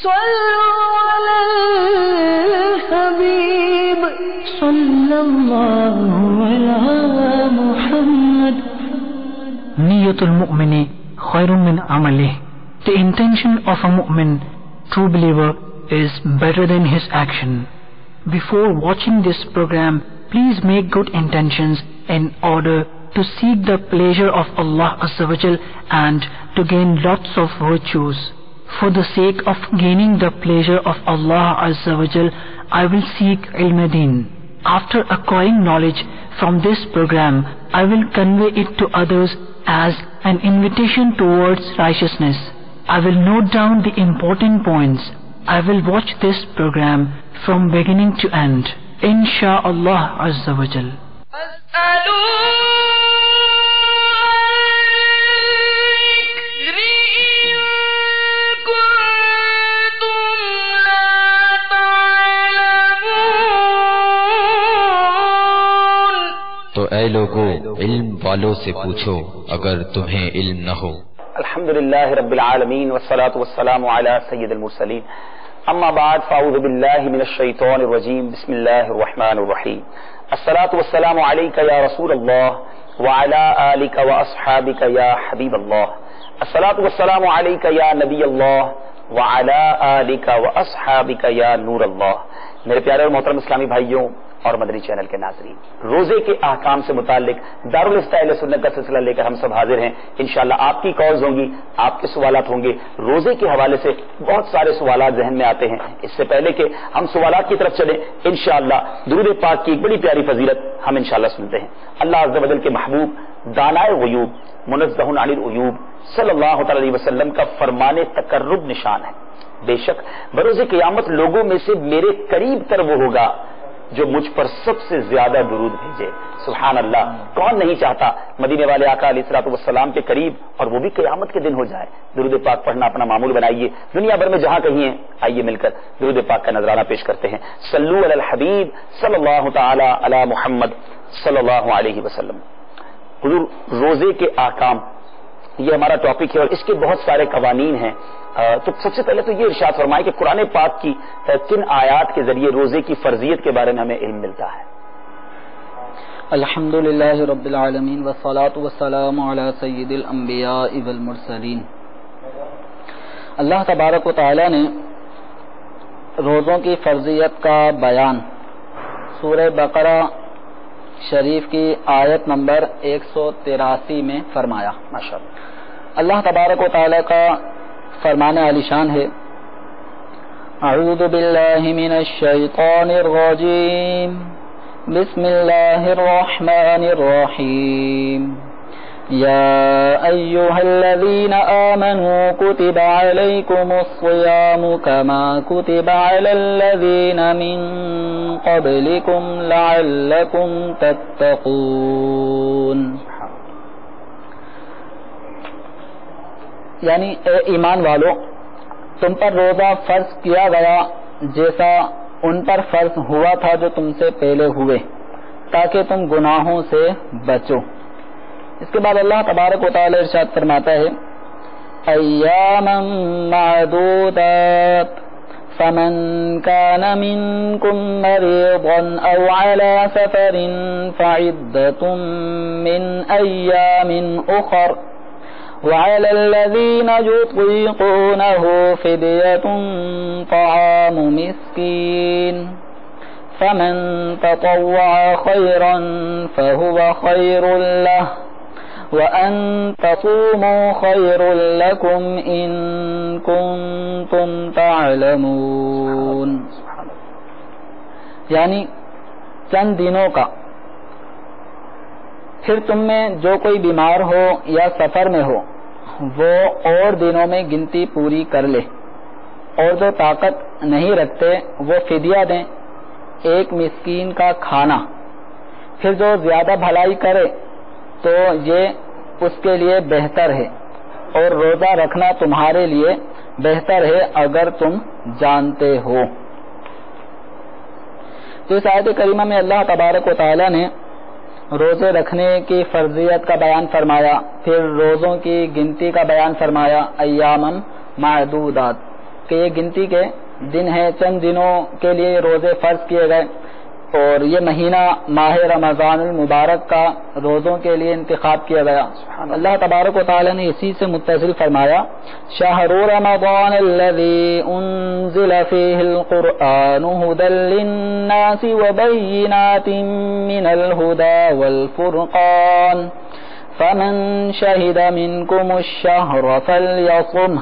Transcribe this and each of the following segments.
صلوا على الحبيب صلى الله على محمد. Niyatul mu'mini khairun min amalih. The intention of a mu'min, true believer, is better than his action. Before watching this program, please make good intentions in order to seek the pleasure of Allah Azza wa Jal and to gain lots of virtues. For the sake of gaining the pleasure of Allah Azza wa Jal, I will seek ilm deen. After acquiring knowledge from this program, I will convey it to others as an invitation towards righteousness. I will note down the important points. I will watch this program from beginning to end. Insha'Allah Azza wa Jal. تو اے لوگو علم والوں سے پوچھو اگر تمہیں علم نہ ہو. الحمدللہ رب العالمین والصلاة والسلام علی سید المرسلین. اما بعد فاعوذ باللہ من الشیطان الرجیم. بسم اللہ الرحمن الرحیم. الصلاة والسلام علیک یا رسول اللہ وعلی آلک واصحابک یا حبیب اللہ. الصلاة والسلام علیک یا نبی اللہ وعلی آلک واصحابک یا نور اللہ. میرے پیارے اور محترم اسلامی بھائیوں اور مدنی چینل کے ناظرین، روزے کے احکام سے متعلق دارالفتہ اہل سنت کا سلسلہ لے کر ہم سب حاضر ہیں. انشاءاللہ آپ کی کالز ہوں گی، آپ کے سوالات ہوں گے. روزے کے حوالے سے بہت سارے سوالات ذہن میں آتے ہیں. اس سے پہلے کہ ہم سوالات کی طرف چلیں، انشاءاللہ درود پاک کی ایک بڑی پیاری فضیلت ہم انشاءاللہ سنتے ہیں. اللہ عز و جل کے محبوب دانائے غیوب منزہ عن العیوب صلی اللہ تعالی علیہ وسلم کا فرمان تقرب نشان ہے. بے شک بروز قیامت لوگوں میں سے میرے قریب تر وہ ہوگا جو مجھ پر سب سے زیادہ درود بھیجے. سبحان اللہ، کون نہیں چاہتا مدینے والے آقا علیہ الصلوۃ والسلام کے قریب، اور وہ بھی قیامت کے دن ہو جائے. درود پاک پڑھنا اپنا معمول بنائیے. دنیا بھر میں جہاں کہیں ہیں آئیے مل کر درود پاک کا نذرانہ پیش کرتے ہیں. صلو علی الحبیب صلی اللہ تعالی علی محمد صلی اللہ علیہ وسلم. حضور، روزے کے احکام یہ ہمارا ٹاپک ہے اور اس کے بہت سارے قوانین ہیں. تو سب سے پہلے تو یہ ارشاد فرمائے کہ قرآن پاک کی کن آیات کے ذریعے روزے کی فرضیت کے بارے میں ہمیں علم ملتا ہے. الحمدللہ رب العالمین والصلاة والسلام علی سید الانبیاء والمرسلین. اللہ تبارک و تعالی نے روزوں کی فرضیت کا بیان سورہ بقرہ شریف کی آیت نمبر 183 میں فرمایا. ماشاءاللہ. اللہ تبارک و تعالی کا فرمان علی شان ہے. اعوذ باللہ من الشیطان الرجیم بسم اللہ الرحمن الرحیم. یا ایہا الذین آمنوا کتب علیکم الصیام کما کتب علی الذین من قبلکم لعلکم تتقون. یعنی اے ایمان والو، تم پر روزہ فرض کیا گیا جیسا ان پر فرض ہوا تھا جو تم سے پہلے ہوئے، تاکہ تم گناہوں سے بچو. اس کے بعد اللہ تبارک و تعالی ارشاد فرماتا ہے ایاما معدودات فمن كان منكم مريضا او على سفر فعدة من ايام اخر وعلى الذين يطيقونه فدية طعام مسكين فمن تطوع خيرا فهو خير له وأن تصوموا خير لكم إن كنتم تعلمون. یعنی چند دنوں کا، پھر تم میں جو کوئی بیمار ہو یا سفر میں ہو وہ اور دنوں میں گنتی پوری کر لے، اور جو طاقت نہیں رکھتے وہ فدیہ دیں، ایک مسکین کا کھانا. پھر جو زیادہ بھلائی کرے تو یہ اس کے لیے بہتر ہے، اور روزہ رکھنا تمہارے لیے بہتر ہے اگر تم جانتے ہو. تو اس آیت کریمہ میں اللہ تبارک و تعالی نے روزے رکھنے کی فرضیت کا بیان فرمایا، پھر روزوں کی گنتی کا بیان فرمایا ایام معدودات، کہ یہ گنتی کے دن ہیں، چند دنوں کے لیے یہ روزے فرض کیے گئے اور یہ مہینہ ماہ رمضان المبارک کا روزوں کے لیے انتخاب کیا گیا۔ اللہ تبارک و تعالی نے اسی سے متصل فرمایا شہر رمضان الذی انزل فیہ القرآن ھدی للناس وبینات من الھدی والفرقان فمن شہد منکم الشہر فلیصمہ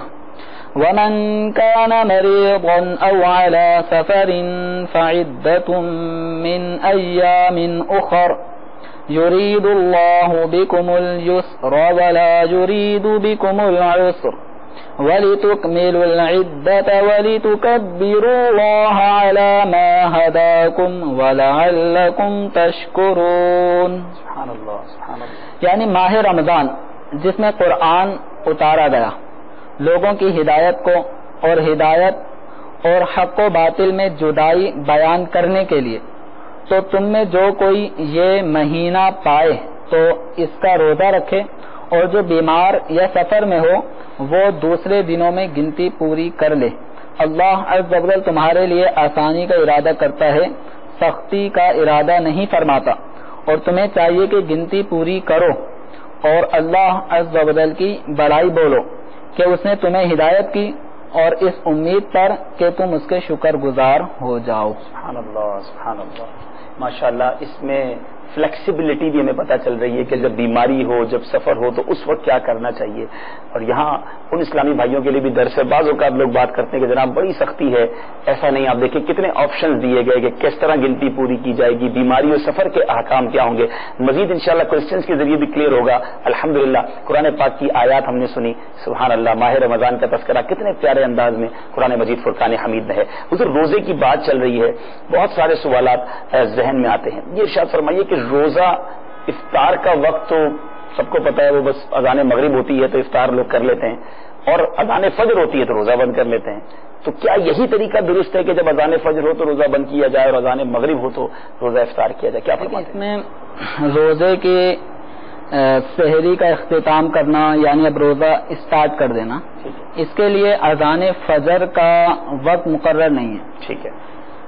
ومن كان مريضا أو على سفر فعدة من أيام أخر يريد الله بكم اليسر ولا يريد بكم العسر ولتكملوا العدة ولتكبروا الله على ما هداكم ولعلكم تشكرون۔ سبحان اللہ سبحان اللہ۔ یعنی ماہ رمضان جس میں قرآن اتارا گیا لوگوں کی ہدایت کو اور ہدایت اور حق و باطل میں جدائی بیان کرنے کے لیے، تو تم میں جو کوئی یہ مہینہ پائے تو اس کا روزہ رکھے، اور جو بیمار یا سفر میں ہو وہ دوسرے دنوں میں گنتی پوری کر لے۔ اللہ عز و جل تمہارے لیے آسانی کا ارادہ کرتا ہے، سختی کا ارادہ نہیں فرماتا، اور تمہیں چاہیے کہ گنتی پوری کرو اور اللہ عز و جل کی بڑائی بولو کہ اس نے تمہیں ہدایت کی، اور اس امید پر کہ تم اس کے شکر گزار ہو جاؤ۔ سبحان اللہ سبحان اللہ، ماشاءاللہ۔ اس میں فلیکسیبلٹی بھی ہمیں پتہ چل رہی ہے کہ جب بیماری ہو، جب سفر ہو، تو اس وقت کیا کرنا چاہیے۔ اور یہاں ان اسلامی بھائیوں کے لیے بھی درس ہے۔ بعض اوقات لوگ بات کرتے ہیں کہ جناب بڑی سختی ہے، ایسا نہیں، آپ دیکھیں کتنے آپشنز دیے گئے کہ کس طرح گنتی پوری کی جائے گی، بیماری اور سفر کے احکام کیا ہوں گے۔ مزید انشاءاللہ کوسچنز کے ذریعے بھی کلیئر ہوگا۔ الحمدللہ قرآن پاک کی آیات ہم نے سنی، سبحان اللہ، ماہ رمضان کا تذکرہ کتنے پیارے انداز میں قرآن مجید فرقان حمید میں ہے۔ حضور روزے کی بات چل رہی ہے، بہت سارے سوالات ذہن میں آتے ہیں۔ یہ ارشاد فرمائیے کہ روزہ افطار کا وقت تو سب کو پتہ ہے، وہ بس اذان مغرب ہوتی ہے تو افطار لوگ کر لیتے ہیں، اور اذان فجر ہوتی ہے تو روزہ بند کر لیتے ہیں۔ تو کیا یہی طریقہ درست ہے کہ جب اذان فجر ہو تو روزہ بند کیا جائے اور اذان مغرب ہو تو روزہ افطار کیا جائے؟ کیا فرماتے ہیں؟ اس میں روزے کے سحری کا اختتام کرنا یعنی اب روزہ اسٹارٹ کر دینا، اس کے لیے اذان فجر کا وقت مقرر نہیں ہے، ٹھیک ہے،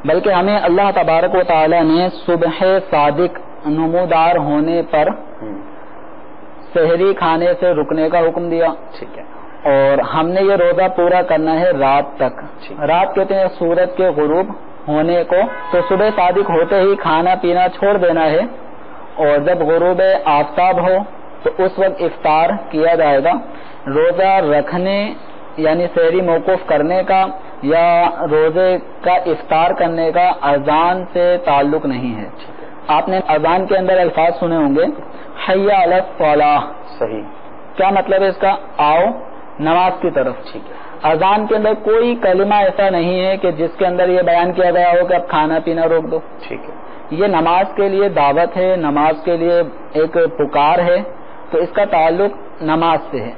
بلکہ ہمیں اللہ تبارک و تعالی نے صبح صادق نمودار ہونے پر سحری کھانے سے رکنے کا حکم دیا، ٹھیک ہے، اور ہم نے یہ روزہ پورا کرنا ہے رات تک۔ رات کہتے ہیں سورج کے غروب ہونے کو، تو صبح صادق ہوتے ہی کھانا پینا چھوڑ دینا ہے، اور جب غروب آفتاب ہو تو اس وقت افطار کیا جائے گا۔ روزہ رکھنے یعنی سحری موقوف کرنے کا یا روزے کا افطار کرنے کا اذان سے تعلق نہیں ہے۔ آپ نے اذان کے اندر الفاظ سنے ہوں گے، حی علی الصلاۃ، صحیح، کیا مطلب ہے اس کا؟ آؤ نماز کی طرف۔ ٹھیک ہے، اذان کے اندر کوئی کلمہ ایسا نہیں ہے کہ جس کے اندر یہ بیان کیا گیا ہو کہ اب کھانا پینا روک دو۔ ٹھیک ہے، یہ نماز کے لیے دعوت ہے، نماز کے لیے ایک پکار ہے، تو اس کا تعلق نماز سے ہے،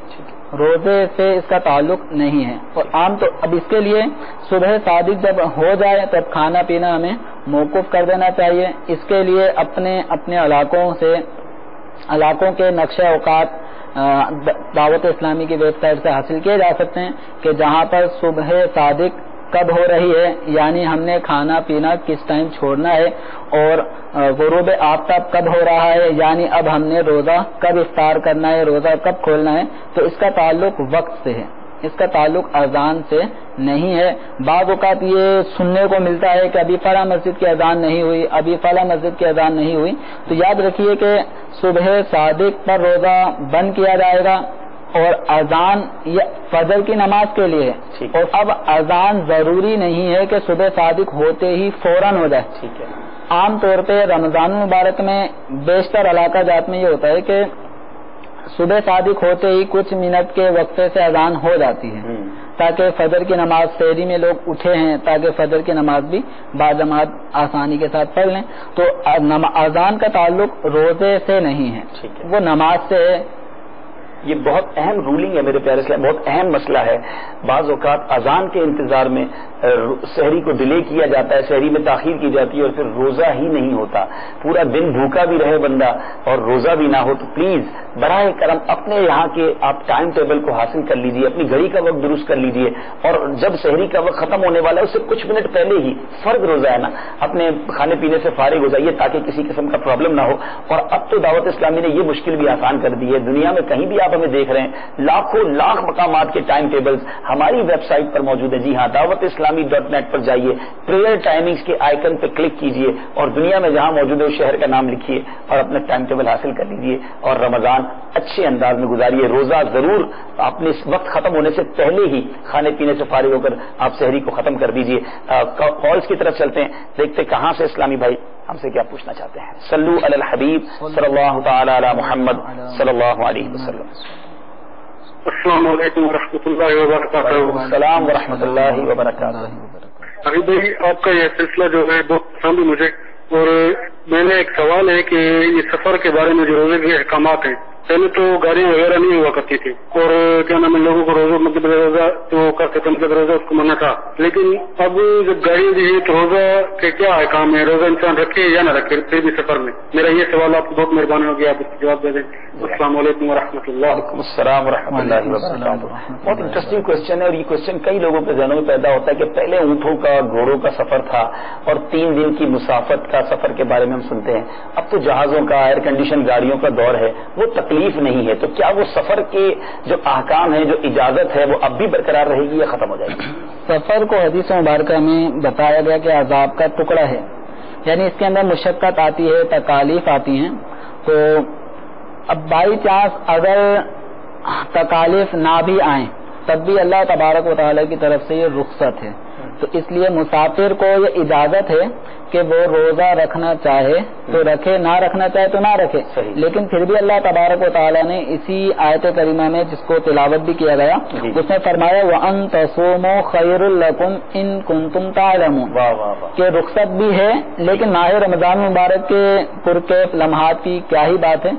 روزے سے اس کا تعلق نہیں ہے۔ اور عام تو اب اس کے لیے صبح صادق جب ہو جائے تب کھانا پینا ہمیں موقوف کر دینا چاہیے۔ اس کے لیے اپنے علاقوں کے نقشہ اوقات دعوت اسلامی کی ویب سائٹ سے حاصل کیے جا سکتے ہیں کہ جہاں پر صبح صادق کب ہو رہی ہے، یعنی ہم نے کھانا پینا کس ٹائم چھوڑنا ہے، اور غروب آفتاب کب ہو رہا ہے، یعنی اب ہم نے روزہ کب افطار کرنا ہے، روزہ کب کھولنا ہے۔ تو اس کا تعلق وقت سے ہے، اس کا تعلق اذان سے نہیں ہے۔ بعض اوقات یہ سننے کو ملتا ہے کہ ابھی فلاں مسجد کی اذان نہیں ہوئی، ابھی فلاں مسجد کی اذان نہیں ہوئی، تو یاد رکھیے کہ صبح صادق پر روزہ بند کیا جائے گا، اور اذان یہ فجر کی نماز کے لیے ہے، اور اب اذان ضروری نہیں ہے کہ صبح صادق ہوتے ہی فوراً ہو جائے۔ ٹھیک ہے، عام طور پہ رمضان المبارک میں بیشتر علاقہ جات میں یہ ہوتا ہے کہ صبح صادق ہوتے ہی کچھ منٹ کے وقفے سے اذان ہو جاتی ہے، تاکہ فجر کی نماز سحری میں لوگ اٹھے ہیں، تاکہ فجر کی نماز بھی باجماعت آسانی کے ساتھ پڑھ لیں۔ تو اذان کا تعلق روزے سے نہیں ہے، وہ نماز سے ہے۔ یہ بہت اہم رولنگ ہے میرے پیارے اسلام، بہت اہم مسئلہ ہے۔ بعض اوقات اذان کے انتظار میں سحری کو ڈیلے کیا جاتا ہے، سحری میں تاخیر کی جاتی ہے اور پھر روزہ ہی نہیں ہوتا، پورا دن بھوکا بھی رہے بندہ اور روزہ بھی نہ ہو، تو پلیز براہ کرم اپنے یہاں کے آپ ٹائم ٹیبل کو حاصل کر لیجئے، اپنی گھڑی کا وقت درست کر لیجئے، اور جب سحری کا وقت ختم ہونے والا ہے اس سے کچھ منٹ پہلے ہی فرض روزہ ہے نا، اپنے کھانے پینے سے فارغ ہو جائیے تاکہ کسی قسم کا پرابلم نہ ہو۔ اور اب تو دعوت اسلامی نے یہ مشکل بھی آسان کر دی ہے، دنیا میں کہیں بھی آپ ہمیں دیکھ رہے ہیں، لاکھوں لاکھ مقامات کے ٹائم ٹیبلز ہماری ویب سائٹ پر موجود ہے۔ جی ہاں، dawatIslami.net پر جائیے، پریئر ٹائمنگز کے آئیکن پہ کلک کیجئے اور دنیا میں جہاں موجود ہے اس شہر کا نام لکھیے اور اپنا ٹائم ٹیبل حاصل کر لیجئے اور رمضان اچھے انداز میں گزاریے۔ روزہ ضرور اپنے اس وقت ختم ہونے سے پہلے ہی کھانے پینے سے فارغ ہو کر آپ سحری کو ختم کر دیجئے۔ کالز کی طرف چلتے ہیں، دیکھتے کہاں سے اسلامی بھائی ہم سے کیا پوچھنا چاہتے ہیں۔ صلو علی الحبیب صلی اللہ تعالی علی محمد صلی اللہ علیہ وسلم۔ السلام علیکم ورحمۃ اللہ وبرکاتہ۔ السلام ورحمۃ اللہ وبرکاتہ۔ ابھی بھائی آپ کا یہ سلسلہ جو ہے بہت پسند ہے مجھے، اور میرا ایک سوال ہے کہ یہ سفر کے بارے میں جو روزے کے احکامات ہیں، پہلے تو گاڑیاں وغیرہ نہیں ہوا کرتی تھی اور کیا نام ہے لوگوں کو روزہ تو کرتے تھے، روزہ اس کو منع تھا، لیکن اب جب گاڑیاں دی ہے تو روزہ کے کیا احکام ہے، روزہ انسان رکھے یا نہ رکھے پھر بھی سفر میں؟ میرا یہ سوال آپ کو بہت مہربانی ہوگی آپ اس کا جواب دے دیں۔ السلام علیکم ورحمۃ اللہ۔ وعلیکم السلام ورحمۃ اللہ وبرکاتہ۔ بہت انٹرسٹنگ کوشچن ہے، اور یہ کوشچن کئی لوگوں کے ذہنوں میں پیدا ہوتا ہے کہ پہلے اونٹوں کا گھوڑوں کا سفر تھا اور 3 دن کی مسافت کا سفر کے بارے میں ہم سنتے ہیں، اب تو جہازوں کا ایئر کنڈیشن گاڑیوں کا دور ہے، وہ تکلیف نہیں ہے، تو کیا وہ سفر کے جو احکام ہیں، جو اجازت ہے، وہ اب بھی برقرار رہے گی یا ختم ہو جائے گی؟ سفر کو حدیث مبارکہ میں بتایا گیا کہ عذاب کا ٹکڑا ہے، یعنی اس کے اندر مشقت آتی ہے، تکالیف آتی ہیں، تو اب بائی چانس اگر تکالیف نہ بھی آئیں تب بھی اللہ تبارک و تعالیٰ کی طرف سے یہ رخصت ہے، تو اس لیے مسافر کو یہ اجازت ہے کہ وہ روزہ رکھنا چاہے تو رکھے، نہ رکھنا چاہے تو نہ رکھے، لیکن پھر بھی اللہ تبارک و تعالیٰ نے اسی آیت کریمہ میں جس کو تلاوت بھی کیا گیا اس میں فرمایا وَأَن تَصُومُوا خَيْرٌ لَكُمْ إِن كُنتُمْ تَعْلَمُونَ، کہ رخصت بھی ہے لیکن ماہ رمضان مبارک کے پرکیف لمحات کی کیا ہی بات ہے،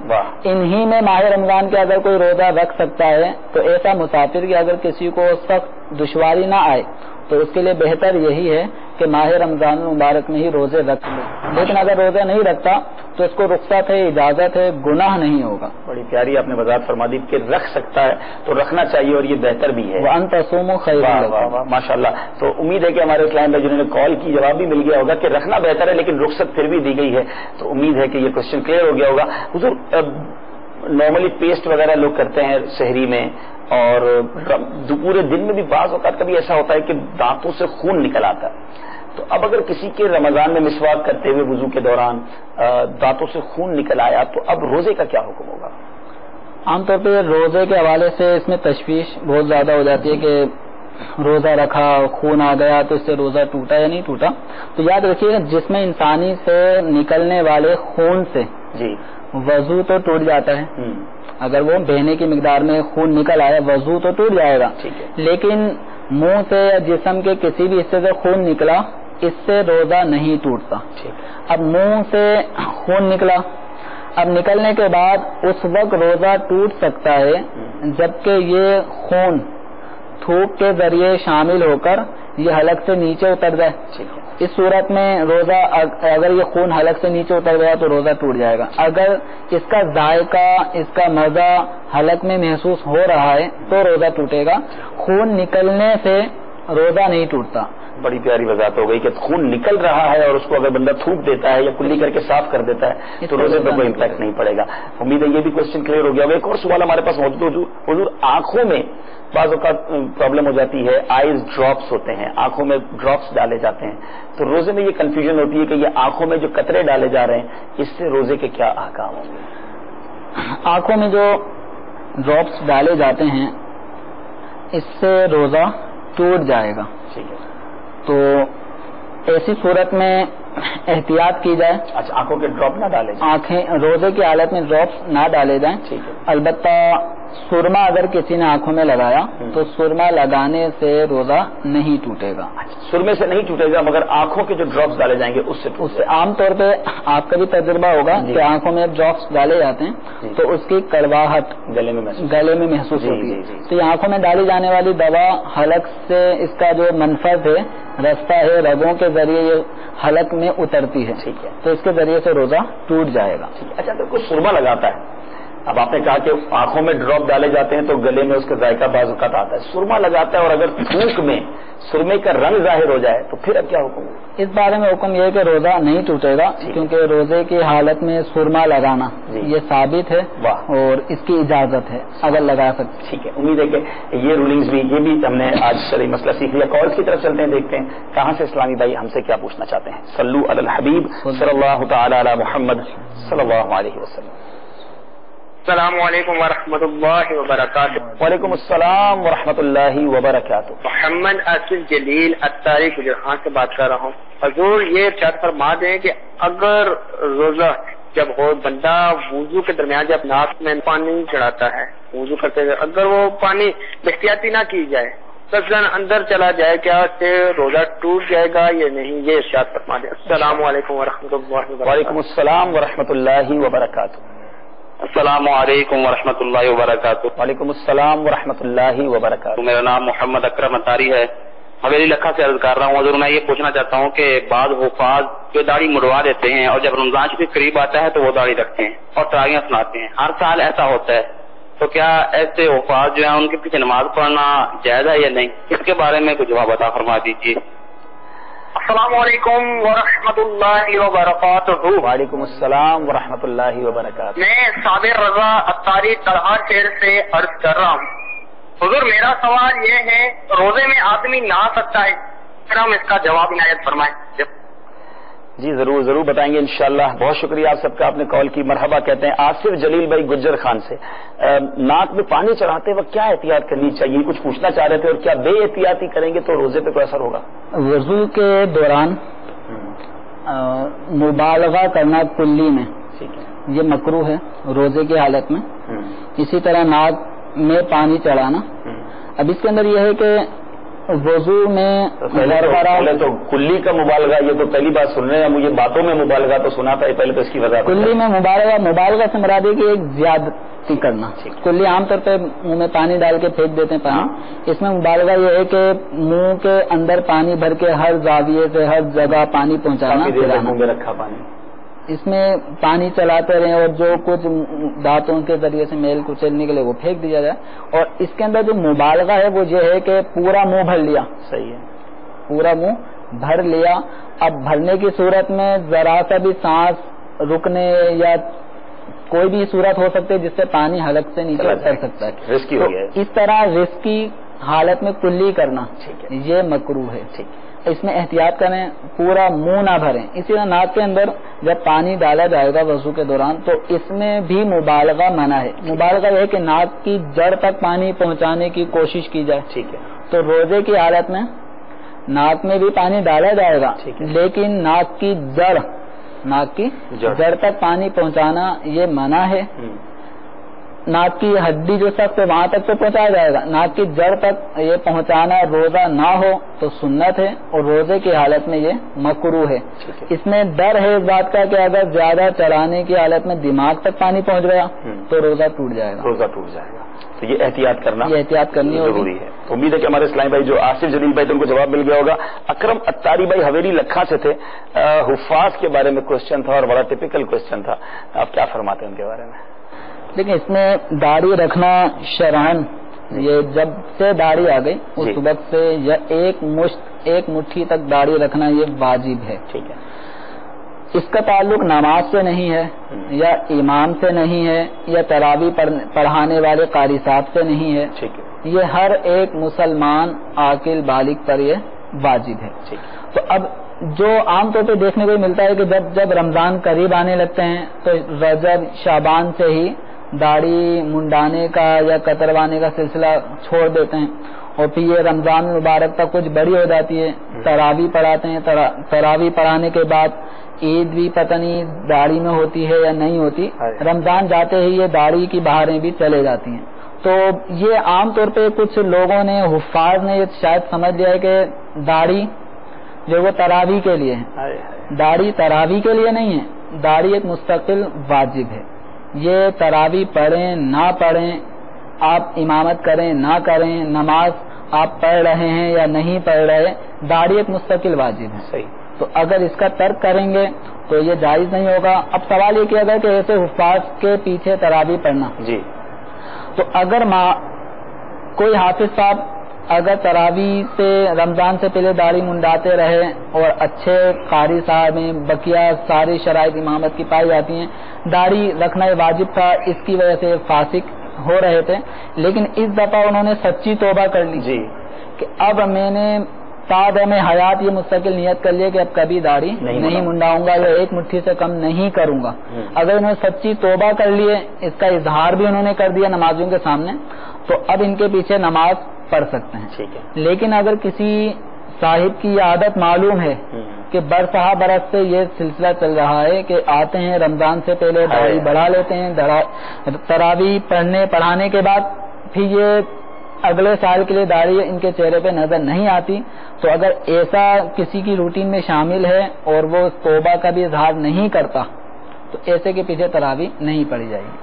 انہی میں ماہ رمضان کے اگر کوئی روزہ رکھ سکتا ہے تو ایسا مسافر کی اگر کسی کو سخت دشواری نہ آئے تو اس کے لیے بہتر یہی ہے کہ ماہ رمضان مبارک میں ہی روزے رکھ لے، لیکن اگر روزہ نہیں رکھتا تو اس کو رخصت ہے، اجازت ہے، گناہ نہیں ہوگا۔ بڑی پیاری آپ نے وضاحت فرما دی کہ رکھ سکتا ہے تو رکھنا چاہیے اور یہ بہتر بھی ہے۔ وَأَن تَصُومُوا خَيْرٌ لَكُمْ، ماشاء اللہ۔ تو امید ہے کہ ہمارے اسلام بھائی جنہوں نے کال کی جواب بھی مل گیا ہوگا کہ رکھنا بہتر ہے لیکن رخصت پھر بھی دی گئی ہے، تو امید ہے کہ یہ کوشچن کلیئر ہو گیا ہوگا۔ حضور نارملی پیسٹ وغیرہ لوگ کرتے ہیں سحری میں، اور پورے دن میں بھی بعض اوقات کبھی ایسا ہوتا ہے کہ دانتوں سے خون نکل آتا ہے، تو اب اگر کسی کے رمضان میں مسواک کرتے ہوئے وضو کے دوران دانتوں سے خون نکل آیا تو اب روزے کا کیا حکم ہوگا؟ عام طور پہ روزے کے حوالے سے اس میں تشویش بہت زیادہ ہو جاتی ہے کہ روزہ رکھا خون آ گیا تو اس سے روزہ ٹوٹا یا نہیں ٹوٹا، تو یاد رکھیے جسم انسانی سے نکلنے والے خون سے جی وضو تو ٹوٹ جاتا ہے، اگر وہ بہنے کی مقدار میں خون نکل آیا وضو تو ٹوٹ جائے گا، لیکن منہ سے یا جسم کے کسی بھی حصے سے خون نکلا اس سے روزہ نہیں ٹوٹتا۔ اب منہ سے خون نکلا، اب نکلنے کے بعد اس وقت روزہ ٹوٹ سکتا ہے جبکہ یہ خون تھوک کے ذریعے شامل ہو کر یہ حلق سے نیچے اتر جائے، اس صورت میں روزہ اگر یہ خون حلق سے نیچے اتر گیا تو روزہ ٹوٹ جائے گا، اگر اس کا ذائقہ اس کا مزہ حلق میں محسوس ہو رہا ہے تو روزہ ٹوٹے گا، خون نکلنے سے روزہ نہیں ٹوٹتا۔ بڑی پیاری وضاحت ہو گئی کہ خون نکل رہا ہے اور اس کو اگر بندہ تھوک دیتا ہے یا کلی کر کے صاف کر دیتا ہے تو روزے پر کوئی امپیکٹ نہیں پڑے گا۔ امید ہے یہ بھی کوشچن کلیئر ہو گیا۔ ایک اور سوال ہمارے پاس موجود ہے حضور، آنکھوں میں بعض اوقات پرابلم ہو جاتی ہے، آئیز ڈراپس ہوتے ہیں، آنکھوں میں ڈراپس ڈالے جاتے ہیں، تو روزے میں یہ کنفیوژن ہوتی ہے کہ یہ آنکھوں میں جو قطرے ڈالے جا رہے ہیں اس سے روزے کے کیا احکام ہوں گے؟ آنکھوں میں جو ڈراپس ڈالے جاتے ہیں اس سے روزہ ٹوٹ جائے گا، ٹھیک ہے، تو ایسی صورت میں احتیاط کی جائے۔ اچھا، آنکھوں کے ڈراپ نہ ڈالے جائیں، آنکھیں روزے کی حالت میں ڈراپس نہ ڈالے جائیں، ٹھیک ہے۔ البتہ سرما اگر کسی نے آنکھوں میں لگایا تو سرما لگانے سے روزہ نہیں ٹوٹے گا۔ سرمے سے نہیں ٹوٹے گا مگر آنکھوں کے جو ڈراپس ڈالے جائیں گے اس سے عام طور پہ آپ کا بھی تجربہ ہوگا کہ آنکھوں میں ڈراپس ڈالے جاتے ہیں تو اس کی کڑواہٹ گلے میں محسوس ہوتی ہے، تو یہ آنکھوں میں ڈالی جانے والی دوا حلق سے اس کا جو منفذ ہے رستہ ہے، رگوں کے ذریعے یہ حلق میں اترتی ہے، ٹھیک ہے، تو اس کے ذریعے سے روزہ ٹوٹ جائے گا. اچھا اگر کوئی سرما لگاتا ہے، اب آپ نے کہا کہ آنکھوں میں ڈراپ ڈالے جاتے ہیں تو گلے میں اس کا ذائقہ بعض اوقات آتا ہے، سرما لگاتا ہے اور اگر تھوک میں سرمے کا رنگ ظاہر ہو جائے تو پھر اب کیا حکم ہے؟ اس بارے میں حکم یہ ہے کہ روزہ نہیں ٹوٹے گا، کیونکہ روزے کی حالت میں سرما لگانا یہ ثابت ہے اور اس کی اجازت ہے اگر لگا سکتے. ٹھیک ہے، امید ہے کہ یہ رولنگز بھی یہ بھی ہم نے آج شرعی مسئلہ سیکھ لیا. کالز کی طرف چلتے ہیں، دیکھتے ہیں کہاں سے اسلامی بھائی ہم سے کیا پوچھنا چاہتے ہیں. صلو علی الحبیب صلی اللہ تعالی علی محمد صلی اللہ علیہ وسلم. السلام علیکم ورحمۃ اللہ وبرکاتہ. وعلیکم السلام ورحمۃ اللہ وبرکاتہ. محمد آصف جلیل اتاری گجران سے بات کر رہا ہوں. حضور یہ ارشاد فرما دیں کہ اگر روزہ جب ہو بندہ وضو کے درمیان جب ناک میں پانی چڑھاتا ہے وضو کرتے ہوئے، اگر وہ پانی احتیاطی نہ کی جائے مثلاً اندر چلا جائے، کیا اس سے روزہ ٹوٹ جائے گا یا نہیں؟ یہ ارشاد فرما دیں. السلام علیکم ورحمۃ اللہ وبرکاتہ. وعلیکم السلام ورحمۃ اللہ وبرکاتہ. السلام علیکم ورحمۃ اللہ وبرکاتہ. وعلیکم السلام ورحمۃ اللہ وبرکاتہ. میرا نام محمد اکرم اتاری ہے، حویلی لکھا سے عرض کر رہا ہوں. حضور میں یہ پوچھنا چاہتا ہوں کہ بعض حفاظ جو داڑھی مڑوا دیتے ہیں اور جب رمضان شریف قریب آتا ہے تو وہ داڑھی رکھتے ہیں اور تراویحیں سناتے ہیں، ہر سال ایسا ہوتا ہے، تو کیا ایسے حفاظ جو ہیں ان کے پیچھے نماز پڑھنا جائز ہے یا نہیں؟ اس کے بارے میں کچھ جواب عطا فرما دیجیے. السلام علیکم ورحمۃ اللہ وبرکاتہ. وعلیکم السلام ورحمۃ اللہ وبرکاتہ. میں صابر رضا اتاری طلحہ شہر سے عرض کر رہا ہوں. حضور میرا سوال یہ ہے، روزے میں آدمی نہا سکتا ہے؟ ہم اس کا جواب عنایت فرمائیں. جی ضرور ضرور بتائیں گے انشاءاللہ. بہت شکریہ آپ سب کا، آپ نے کال کی. مرحبا کہتے ہیں آصف جلیل بھائی گجر خان سے. ناک میں پانی چڑھاتے وقت کیا احتیاط کرنی چاہیے؟ کچھ پوچھنا چاہ رہے تھے، اور کیا بے احتیاطی کریں گے تو روزے پہ کوئی اثر ہوگا؟ وضو کے دوران مبالغہ کرنا کلی میں یہ مکروہ ہے روزے کی حالت میں. اسی طرح ناک میں پانی چڑھانا. اب اس کے اندر یہ ہے کہ وضو میں پہلے تو کلی کا مبالغہ، یہ تو پہلی بات سن رہے ہیں. مجھے باتوں میں مبالغہ تو سنا تھا، پہلے تو اس کی وجہ کلی میں مبالغہ سے مراد ہے کہ ایک زیادتی کرنا. کلی عام طور پہ منہ میں پانی ڈال کے پھینک دیتے ہیں پانی. اس میں مبالغہ یہ ہے کہ منہ کے اندر پانی بھر کے ہر زاویے سے ہر جگہ پانی پہنچانا. منہ میں رکھا پانی، اس میں پانی چلاتے رہیں اور جو کچھ دانتوں کے ذریعے سے میل کچلنے کے لیے وہ پھینک دیا جائے. اور اس کے اندر جو مبالغہ ہے وہ یہ ہے کہ پورا منہ بھر لیا. صحیح ہے، پورا منہ بھر لیا. اب بھرنے کی صورت میں ذرا سا بھی سانس رکنے یا کوئی بھی صورت ہو سکتی ہے جس سے پانی حلق سے نیچے اتر سکتا ہے. رسکی ہو گیا. اس طرح رسکی حالت میں کلی کرنا یہ مکروہ ہے. اس میں احتیاط کریں، پورا منہ نہ بھریں. اسی طرح ناک کے اندر جب پانی ڈالا جائے گا وضو کے دوران تو اس میں بھی مبالغہ منع ہے. مبالغہ یہ ہے کہ ناک کی جڑ تک پانی پہنچانے کی کوشش کی جائے. ٹھیک ہے. تو روزے کی حالت میں ناک میں بھی پانی ڈالا جائے گا، لیکن ناک کی جڑ تک پانی پہنچانا یہ منع ہے. ناک کی ہڈی جو سخت ہے وہاں تک تو پہنچایا جائے گا، ناک کی جڑ تک یہ پہنچانا روزہ نہ ہو تو سنت ہے، اور روزے کی حالت میں یہ مکروہ ہے. اس میں ڈر ہے اس بات کا کہ اگر زیادہ چڑھانے کی حالت میں دماغ تک پانی پہنچ گیا تو روزہ ٹوٹ جائے گا. تو یہ احتیاط کرنی ضروری ہے. امید ہے کہ ہمارے اسلامی بھائی جو آصف جلیل بھائی تھے ان کو جواب مل گیا ہوگا. اکرم اتاری بھائی حویلی لکھا سے تھے، حفاظ کے بارے میں کوشچن تھا اور بڑا ٹپیکل کوشچن تھا، آپ کیا فرماتے ہیں ان کے بارے میں؟ لیکن اس میں داڑھی رکھنا شرعاً یہ جب سے داڑھی آ گئی اس وقت سے یا ایک مٹھی تک داڑھی رکھنا یہ واجب ہے. ٹھیک ہے. اس کا تعلق نماز سے نہیں ہے یا امام سے نہیں ہے یا تراویح پڑھانے والے قاری صاحب سے نہیں ہے. ٹھیک ہے. یہ ہر ایک مسلمان عاقل بالغ پر یہ واجب ہے. تو اب جو عام طور پہ دیکھنے کو ملتا ہے کہ جب رمضان قریب آنے لگتے ہیں تو رجب شعبان سے ہی داڑھی منڈانے کا یا کتروانے کا سلسلہ چھوڑ دیتے ہیں، اور پھر یہ رمضان مبارک تک کچھ بڑی ہو جاتی ہے، تراویح پڑھاتے ہیں. تراویح پڑھانے کے بعد عید بھی پتہ نہیں داڑھی میں ہوتی ہے یا نہیں ہوتی، رمضان جاتے ہی یہ داڑھی کی بہاریں بھی چلے جاتی ہیں. تو یہ عام طور پہ کچھ لوگوں نے حفاظ نے یہ شاید سمجھ لیا ہے کہ داڑھی جو وہ تراویح کے لیے ہے. داڑھی تراویح کے لیے نہیں ہے، داڑھی ایک مستقل واجب ہے. یہ تراویح پڑھیں نہ پڑھیں، آپ امامت کریں نہ کریں، نماز آپ پڑھ رہے ہیں یا نہیں پڑھ رہے، داڑھی ایک مستقل واجب ہے. صحیح. تو اگر اس کا ترک کریں گے تو یہ جائز نہیں ہوگا. اب سوال یہ کیا گیا کہ ایسے حفاظ کے پیچھے تراویح پڑھنا. جی. تو اگر کوئی حافظ صاحب اگر تراویح سے رمضان سے پہلے داڑھی منڈاتے رہے اور اچھے قاری صاحب ہیں، بقیہ ساری شرائط امامت کی پائی جاتی ہیں، داڑھی رکھنا واجب تھا، اس کی وجہ سے فاسق ہو رہے تھے، لیکن اس دفعہ انہوں نے سچی توبہ کر لی جی کہ اب میں نے میں حیات یہ مستقل نیت کر لیا کہ اب کبھی داڑھی نہیں منڈاؤں گا یا ایک مٹھی سے کم نہیں کروں گا. اگر انہوں نے سچی توبہ کر لیے، اس کا اظہار بھی انہوں نے کر دیا نمازیوں کے سامنے، تو اب ان کے پیچھے نماز پڑھ سکتے ہیں. ٹھیک ہے. لیکن اگر کسی صاحب کی یہ عادت معلوم ہے کہ برسہ برس سے یہ سلسلہ چل رہا ہے کہ آتے ہیں رمضان سے پہلے داڑھی بڑھا لیتے ہیں، تراویح پڑھانے کے بعد پھر یہ اگلے سال کے لیے داڑھی ان کے چہرے پہ نظر نہیں آتی، تو اگر ایسا کسی کی روٹین میں شامل ہے اور وہ توبہ کا بھی اظہار نہیں کرتا تو ایسے کے پیچھے تراویح نہیں پڑھی جائے گی.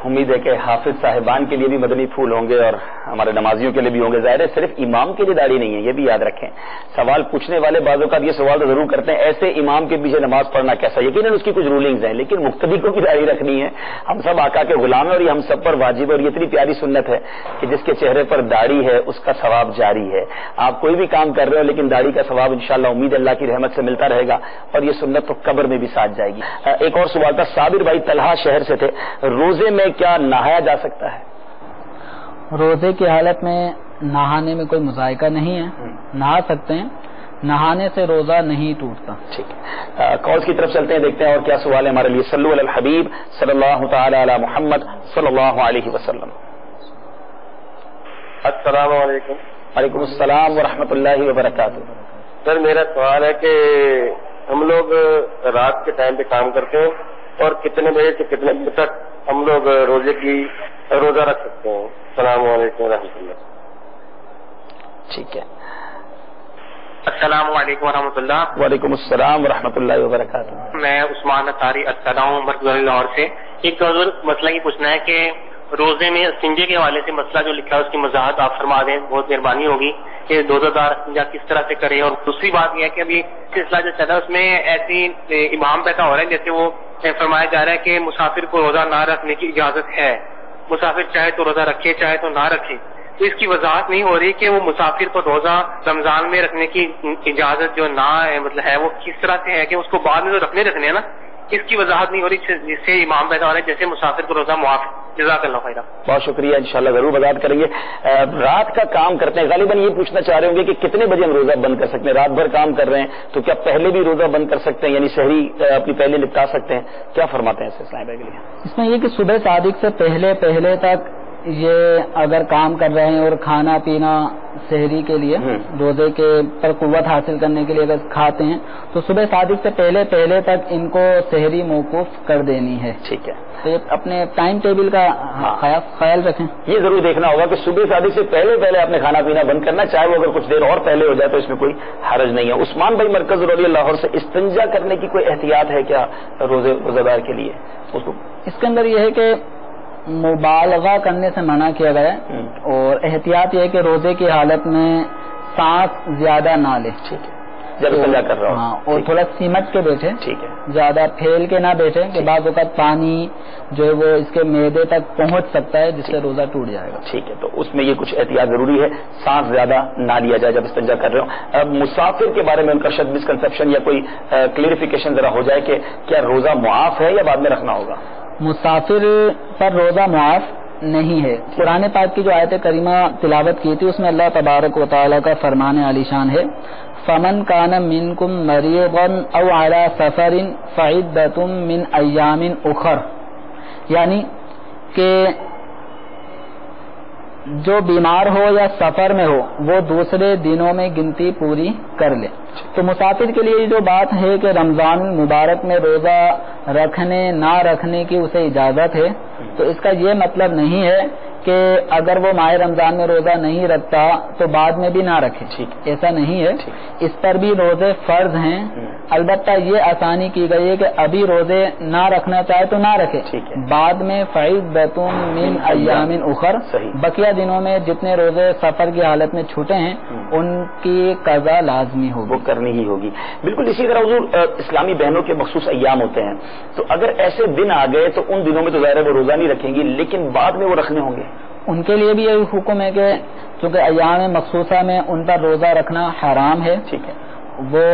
امید ہے کہ حافظ صاحبان کے لیے بھی مدنی پھول ہوں گے اور ہمارے نمازیوں کے لیے بھی ہوں گے. ظاہر ہے صرف امام کے لیے داڑھی نہیں ہے، یہ بھی یاد رکھیں. سوال پوچھنے والے بعض اوقات یہ سوال تو ضرور کرتے ہیں ایسے امام کے پیچھے نماز پڑھنا کیسا. یقیناً اس کی کچھ رولنگز ہیں، لیکن مقتدی کو بھی داڑھی رکھنی ہے. ہم سب آقا کے غلام ہیں اور یہ ہم سب پر واجب ہے، اور یہ اتنی پیاری سنت ہے کہ جس کے چہرے پر داڑھی ہے اس کا ثواب جاری ہے. آپ کوئی بھی کام کر رہے ہو لیکن داڑھی کا ثواب انشاءاللہ امید اللہ کی رحمت سے ملتا رہے گا، اور یہ سنت تو قبر میں بھی ساتھ جائے گی. ایک اور سوال تھا، صابر بھائی طلحہ شہر سے تھے، روزے میں کیا نہایا جا سکتا ہے؟ روزے کی حالت میں نہانے میں کوئی مذائقہ نہیں ہے، نہا سکتے ہیں، نہانے سے روزہ نہیں ٹوٹتا. ٹھیک ہے. کالز کی طرف چلتے ہیں، دیکھتے ہیں اور کیا سوال ہے ہمارے لیے. صلو علی الحبیب صلی اللہ تعالی علی محمد صلی اللہ علیہ وسلم. السلام علیکم. وعلیکم السلام ورحمۃ اللہ وبرکاتہ. سر میرا سوال ہے کہ ہم لوگ رات کے ٹائم پہ کام کرتے ہیں اور کتنے بجے سے کتنے بجے تک ہم لوگ روزہ رکھ سکتے ہیں؟ السلام علیکم ورحمۃ اللہ. ٹھیک ہے. السلام علیکم ورحمۃ اللہ. وعلیکم السلام ورحمۃ اللہ وبرکاتہ. میں عثمان اطاری اطلاع ہوں مرکز لاہور سے. ایک مسئلہ یہ پوچھنا ہے کہ روزے میں استنجے کے حوالے سے مسئلہ جو لکھا ہے اس کی وضاحت آپ فرما دیں، بہت مہربانی ہوگی کہ روزہ دار استنجا کس طرح سے کرے. اور دوسری بات یہ ہے کہ ابھی سلسلہ جو چلا ہے اس میں ایسی ابہام پیدا ہو رہا ہے جیسے وہ فرمایا جا رہا ہے کہ مسافر کو روزہ نہ رکھنے کی اجازت ہے، مسافر چاہے تو روزہ رکھے چاہے تو نہ رکھے. تو اس کی وضاحت نہیں ہو رہی کہ وہ مسافر کو روزہ رمضان میں رکھنے کی اجازت جو نہ ہے مطلب ہے وہ کس طرح سے ہے کہ اس کو بعد میں تو رکھنے ہیں نا، اس کی وضاحت نہیں ہو رہی جس سے امام پیدا ہو رہا ہے جیسے مسافر کو روزہ معاف. جزاک اللہ خیرہ. بہت شکریہ، انشاءاللہ ضرور وضاحت کریں گے. رات کا کام کرتے ہیں، غالباً یہ پوچھنا چاہ رہے ہوں گے کہ کتنے بجے ہم روزہ بند کر سکتے ہیں؟ رات بھر کام کر رہے ہیں تو کیا پہلے بھی روزہ بند کر سکتے ہیں، یعنی سحری اپنی پہلے نپٹا سکتے ہیں؟ کیا فرماتے ہیں اسلام بھائی کے لیے؟ اس میں یہ کہ صبح صادق سے پہلے تک یہ اگر کام کر رہے ہیں اور کھانا پینا سحری کے لیے روزے کے پر قوت حاصل کرنے کے لیے اگر کھاتے ہیں تو صبح صادق سے پہلے تک ان کو سحری موقوف کر دینی ہے. ٹھیک ہے. تو اپنے ٹائم ٹیبل کا خیال رکھیں. یہ ضرور دیکھنا ہوگا کہ صبح صادق سے پہلے اپنے کھانا پینا بند کرنا، چاہے وہ اگر کچھ دیر اور پہلے ہو جائے تو اس میں کوئی حرج نہیں ہے. عثمان بھائی مرکز روڈی لاہور سے، استنجا کرنے کی کوئی احتیاط ہے کیا روزہ دار کے لیے؟ اس کے اندر یہ ہے کہ مبالغہ کرنے سے منع کیا گیا ہے، اور احتیاط یہ ہے کہ روزے کی حالت میں سانس زیادہ نہ لے. ٹھیک ہے. جب استنجا کر رہا ہوں اور تھوڑا سمٹ کے بیٹھے. ٹھیک ہے. زیادہ پھیل کے نہ بیٹھے کہ بعض اوقات پانی جو ہے وہ اس کے معدے تک پہنچ سکتا ہے جس سے روزہ ٹوٹ جائے گا. ٹھیک ہے. تو اس میں یہ کچھ احتیاط ضروری ہے، سانس زیادہ نہ لیا جائے جب استنجا کر رہے ہوں. اب مسافر کے بارے میں ان کا شاید مسکنسپشن یا کوئی کلیئرفیکیشن ذرا ہو جائے کہ کیا روزہ معاف ہے یا بعد میں رکھنا ہوگا؟ مسافر پر روزہ معاف نہیں ہے. قرآن پاک کی جو آیت کریمہ تلاوت کی تھی اس میں اللہ تبارک و تعالیٰ کا فرمان عالی شان ہے، فمن کان منکم مریضا او علی سفر فعدۃ من ایام اخر، یعنی کہ جو بیمار ہو یا سفر میں ہو وہ دوسرے دنوں میں گنتی پوری کر لے. تو مسافر کے لیے جو بات ہے کہ رمضان المبارک میں روزہ رکھنے نہ رکھنے کی اسے اجازت ہے، تو اس کا یہ مطلب نہیں ہے کہ اگر وہ ماہ رمضان میں روزہ نہیں رکھتا تو بعد میں بھی نہ رکھے. ایسا نہیں ہے, اس پر بھی روزے فرض ہیں. البتہ یہ آسانی کی گئی ہے کہ ابھی روزے نہ رکھنا چاہے تو نہ رکھے, بعد میں فعیدۃ من ایام اخر, بقیہ دنوں میں جتنے روزے سفر کی حالت میں چھوٹے ہیں ان کی قضا لازمی ہوگی, وہ کرنی ہی ہوگی. بالکل اسی طرح حضور اسلامی بہنوں کے مخصوص ایام ہوتے ہیں, تو اگر ایسے دن آ گئے تو ان دنوں میں تو ظاہر ہے وہ روزہ نہیں رکھیں گی, لیکن بعد میں وہ رکھنے ہوں گے. ان کے لیے بھی یہی حکم ہے کہ چونکہ ایام مخصوصہ میں ان پر روزہ رکھنا حرام ہے. ٹھیک ہے, وہ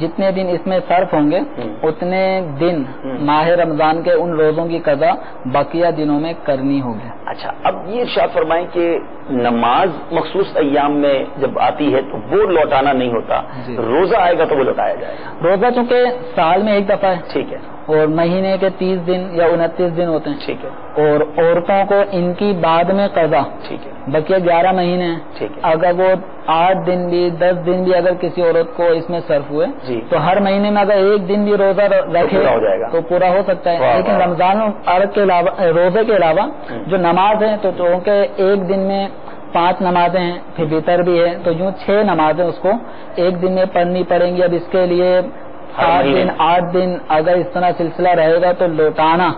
جتنے دن اس میں صرف ہوں گے اتنے دن ماہ رمضان کے ان روزوں کی قضا بقیہ دنوں میں کرنی ہوگی. اچھا, اب یہ ارشاد فرمائیں کہ نماز مخصوص ایام میں جب آتی ہے تو وہ لوٹانا نہیں ہوتا, روزہ آئے گا تو وہ لوٹایا جائے گا. روزہ چونکہ سال میں ایک دفعہ ہے, ٹھیک ہے, اور مہینے کے 30 دن یا 29 دن ہوتے ہیں. ٹھیک ہے, اور عورتوں کو ان کی بعد میں قضا. ٹھیک ہے, بقیہ 11 مہینے ہیں. ٹھیک ہے, اگر وہ 8 دن بھی 10 دن بھی اگر کسی عورت کو اس میں صرف ہوئے تو ہر مہینے میں اگر ایک دن بھی روزہ رکھے تو پورا ہو سکتا ہے. لیکن رمضان کے علاوہ روزے کے علاوہ جو نماز ہے تو چونکہ ایک دن میں 5 نمازیں ہیں, پھر وتر بھی ہے, تو یوں 6 نمازیں اس کو ایک دن میں پڑھنی پڑیں گی. اب اس کے لیے 8 دن اگر اس طرح سلسلہ رہے گا تو لوٹانا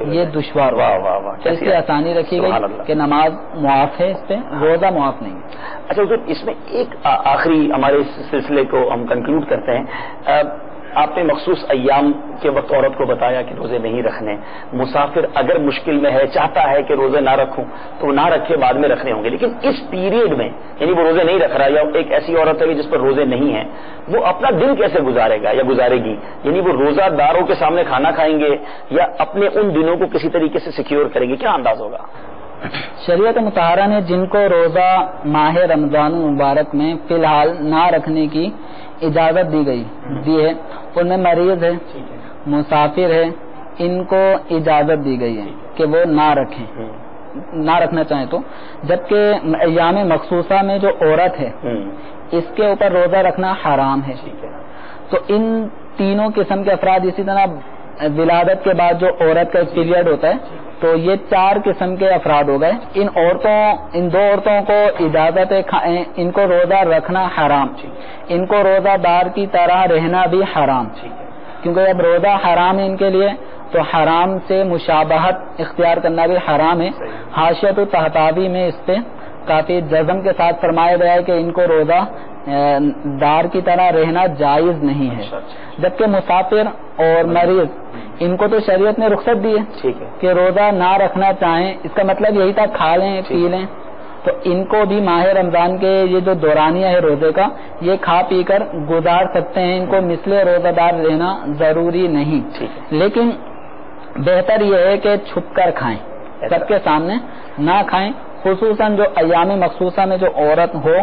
یہ دشوار ہوگا. اس کی آسانی رکھی گئی کہ نماز معاف ہے, اس پہ روزہ معاف نہیں. اچھا حضور, اس میں ایک آخری ہمارے اس سلسلے کو ہم کنکلوڈ کرتے ہیں. آپ نے مخصوص ایام کے وقت عورت کو بتایا کہ روزے نہیں رکھنے. مسافر اگر مشکل میں ہے, چاہتا ہے کہ روزے نہ رکھوں تو وہ نہ رکھے, بعد میں رکھنے ہوں گے. لیکن اس پیریڈ میں یعنی وہ روزے نہیں رکھ رہا, یا ایک ایسی عورت ہے جس پر روزے نہیں ہیں, وہ اپنا دن کیسے گزارے گا یا گزارے گی؟ یعنی وہ روزہ داروں کے سامنے کھانا کھائیں گے یا اپنے ان دنوں کو کسی طریقے سے سیکیور کریں گے, کیا انداز ہوگا؟ شریعت مطہرہ نے جن کو روزہ ماہ رمضان مبارک میں فی الحال نہ رکھنے کی اجازت دی ہے, ان میں مریض ہے, مسافر ہے, ان کو اجازت دی گئی ہے کہ وہ نہ رکھیں, نہ رکھنا چاہیں تو. جبکہ ایام مخصوصہ میں جو عورت ہے اس کے اوپر روزہ رکھنا حرام ہے. تو ان تینوں قسم کے افراد, اسی طرح ولادت کے بعد جو عورت کا ایک پیریڈ ہوتا ہے, تو یہ 4 قسم کے افراد ہو گئے. ان 2 عورتوں کو اجازت ہے, ان کو روزہ رکھنا حرام, ان کو روزہ دار کی طرح رہنا بھی حرام, کیونکہ جب روزہ حرام ہے ان کے لیے تو حرام سے مشابہت اختیار کرنا بھی حرام ہے. حاشیۃ الطحطاوی میں اس پہ کافی جزم کے ساتھ فرمایا گیا ہے کہ ان کو روزہ دار کی طرح رہنا جائز نہیں ہے. جبکہ مسافر اور مریض ان کو تو شریعت نے رخصت دی ہے کہ روزہ نہ رکھنا چاہیں, اس کا مطلب یہی تھا کھا لیں پی لیں. تو ان کو بھی ماہ رمضان کے یہ جو دورانیہ ہے روزے کا, یہ کھا پی کر گزار سکتے ہیں. ان کو مثل روزہ دار رہنا ضروری نہیں. لیکن بہتر یہ ہے کہ چھپ کر کھائیں, سب کے سامنے نہ کھائیں. خصوصاً جو ایام مخصوصہ میں جو عورت ہو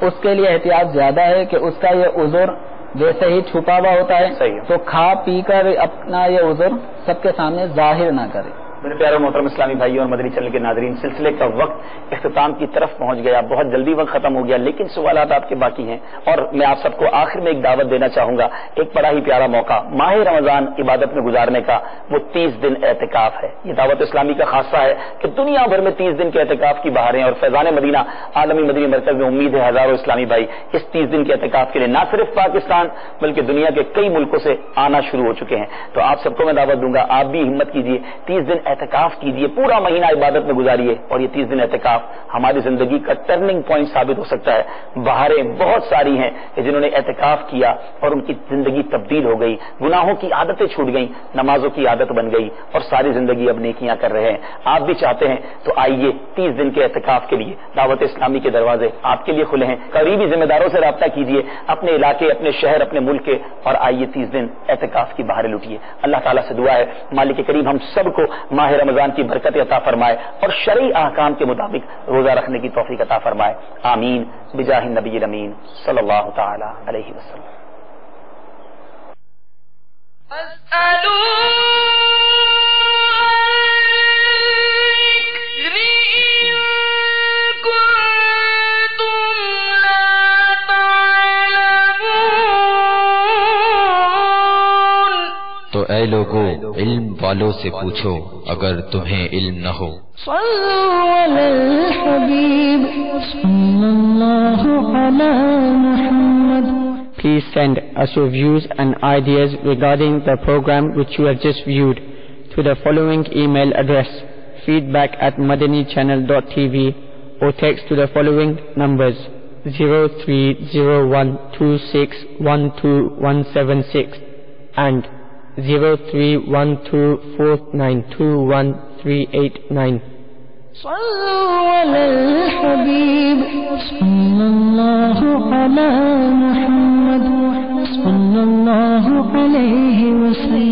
اس کے لیے احتیاط زیادہ ہے کہ اس کا یہ عذر ویسے ہی چھپا ہوا ہوتا ہے, تو کھا پی کر اپنا یہ عذر سب کے سامنے ظاہر نہ کرے. میرے پیارے محترم اسلامی بھائیوں اور مدنی چینل کے ناظرین, سلسلے کا وقت اختتام کی طرف پہنچ گیا, بہت جلدی وقت ختم ہو گیا, لیکن سوالات آپ کے باقی ہیں. اور میں آپ سب کو آخر میں ایک دعوت دینا چاہوں گا, ایک بڑا ہی پیارا موقع ماہ رمضان عبادت میں گزارنے کا, وہ 30 دن اعتکاف ہے. یہ دعوت اسلامی کا خاصہ ہے کہ دنیا بھر میں 30 دن کے اعتکاف کی بہاریں, اور فیضان مدینہ عالمی مدنی مرکز میں امید ہے ہزاروں اسلامی بھائی اس 30 دن کے اعتکاف کے لیے نہ صرف پاکستان بلکہ دنیا کے کئی ملکوں سے آنا شروع ہو چکے ہیں. تو آپ سب کو میں دعوت دوں گا, آپ بھی ہمت کیجیے, 30 دن اعتکاف کیجیے, پورا مہینہ عبادت میں گزاریے. اور یہ 30 دن اعتکاف ہماری زندگی کا ٹرننگ پوائنٹ ثابت ہو سکتا ہے. بہاریں بہت ساری ہیں کہ جنہوں نے اعتکاف کیا اور ان کی زندگی تبدیل ہو گئی, گناہوں کی عادتیں چھوٹ گئیں, نمازوں کی عادت بن گئی, اور ساری زندگی اب نیکیاں کر رہے ہیں. آپ بھی چاہتے ہیں تو آئیے 30 دن کے اعتکاف کے لیے دعوت اسلامی کے دروازے آپ کے لیے کھلے ہیں. قریبی ذمہ داروں سے رابطہ کیجیے, اپنے علاقے, اپنے شہر, اپنے ملک کے, اور آئیے 30 دن اعتکاف کی بہاریں لوٹیے. اللہ تعالیٰ سے دعا ہے مالک کریم ہم سب کو ماہ رمضان کی برکت عطا فرمائے اور شرعی احکام کے مطابق روزہ رکھنے کی توفیق عطا فرمائے. آمین بجاہ النبی الامین صلی اللہ تعالی علیہ وسلم. تو اے اے لوگو علم والوں سے پوچھو اگر تمہیں علم نہ ہو. صلوا علی الحبیب صلی اللہ علی محمد. Please send us your views and ideas regarding the program which you have just viewed to the following email address: feedback@madanichannel.tv, or text to the following numbers 030126127176 and 0312492139. صلوا علی الحبیب صلی اللہ علی محمد صلی اللہ علیہ وسلم.